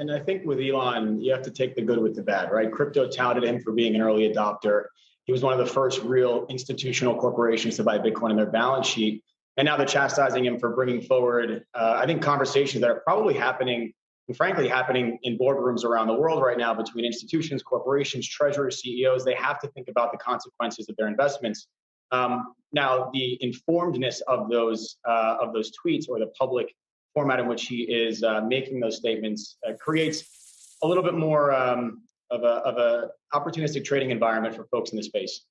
And I think with Elon, you have to take the good with the bad, right? Crypto touted him for being an early adopter. He was one of the first real institutional corporations to buy Bitcoin on their balance sheet. And now they're chastising him for bringing forward, I think, conversations that are probably happening, and frankly, happening in boardrooms around the world right now between institutions, corporations, treasurers, CEOs. They have to think about the consequences of their investments. Now, the informedness of those tweets, or the public format in which he is making those statements, creates a little bit more of a opportunistic trading environment for folks in the space.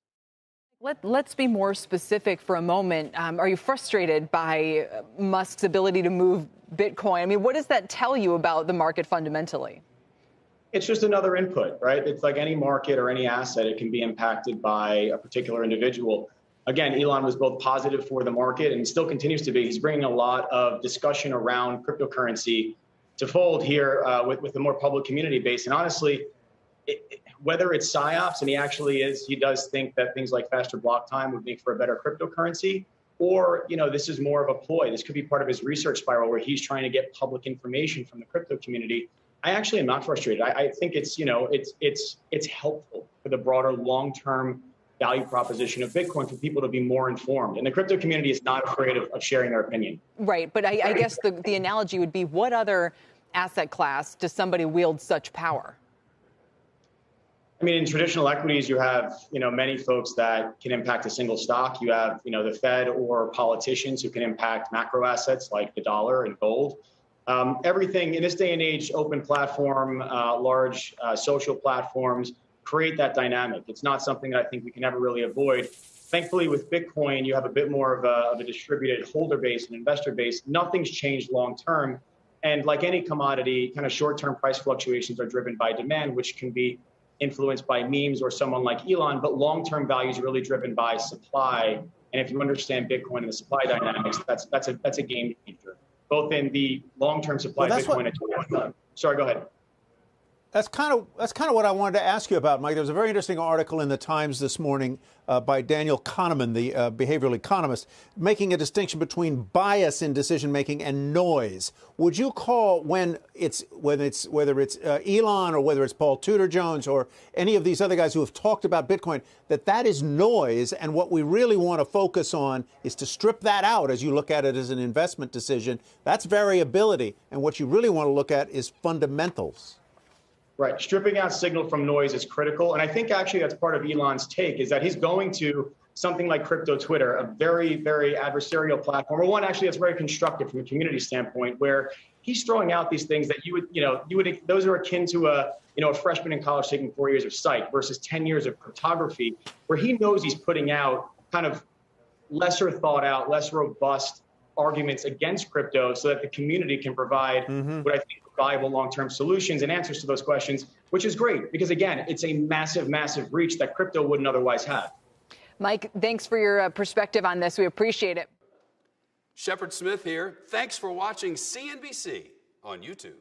Let's be more specific for a moment. Are you frustrated by Musk's ability to move Bitcoin? I mean, what does that tell you about the market fundamentally? It's just another input, right? It's like any market or any asset. It can be impacted by a particular individual. Again, Elon was both positive for the market and still continues to be. He's bringing a lot of discussion around cryptocurrency to fold here with the more public community base. And honestly, whether it's psyops, and he does think that things like faster block time would make for a better cryptocurrency, or, this is more of a ploy. This could be part of his research spiral where he's trying to get public information from the crypto community. I actually am not frustrated. I think it's helpful for the broader long-term value proposition of Bitcoin for people to be more informed. And the crypto community is not afraid of sharing their opinion. Right. But I guess the analogy would be, what other asset class does somebody wield such power? I mean, in traditional equities, you have, many folks that can impact a single stock. You have, the Fed or politicians who can impact macro assets like the dollar and gold. Everything in this day and age, open platform, large social platforms create that dynamic. It's not something that I think we can ever really avoid. Thankfully, with Bitcoin, you have a bit more of a distributed holder base and investor base. Nothing's changed long term. And like any commodity, kind of short-term price fluctuations are driven by demand, which can be influenced by memes or someone like Elon, but long-term value is really driven by supply. And if you understand Bitcoin and the supply dynamics, that's a game changer, both in the long-term supply of Bitcoin and sorry, go ahead. That's kind of what I wanted to ask you about, Mike. There was a very interesting article in the Times this morning by Daniel Kahneman, the behavioral economist, making a distinction between bias in decision making and noise. Would you call whether it's Elon or whether it's Paul Tudor Jones or any of these other guys who have talked about Bitcoin, that is noise, and what we really want to focus on is to strip that out as you look at it as an investment decision? That's variability, and what you really want to look at is fundamentals. Right. Stripping out signal from noise is critical. And I think actually that's part of Elon's take, is that he's going to something like crypto Twitter, a very, very adversarial platform, or one actually that's very constructive from a community standpoint, where he's throwing out these things that those are akin to a freshman in college taking 4 years of psych versus 10 years of cryptography, where he knows he's putting out kind of lesser thought out, less robust arguments against crypto so that the community can provide what I think viable long-term solutions and answers to those questions, which is great because, again, it's a massive, massive reach that crypto wouldn't otherwise have. Mike, thanks for your perspective on this. We appreciate it. Shepard Smith here. Thanks for watching CNBC on YouTube.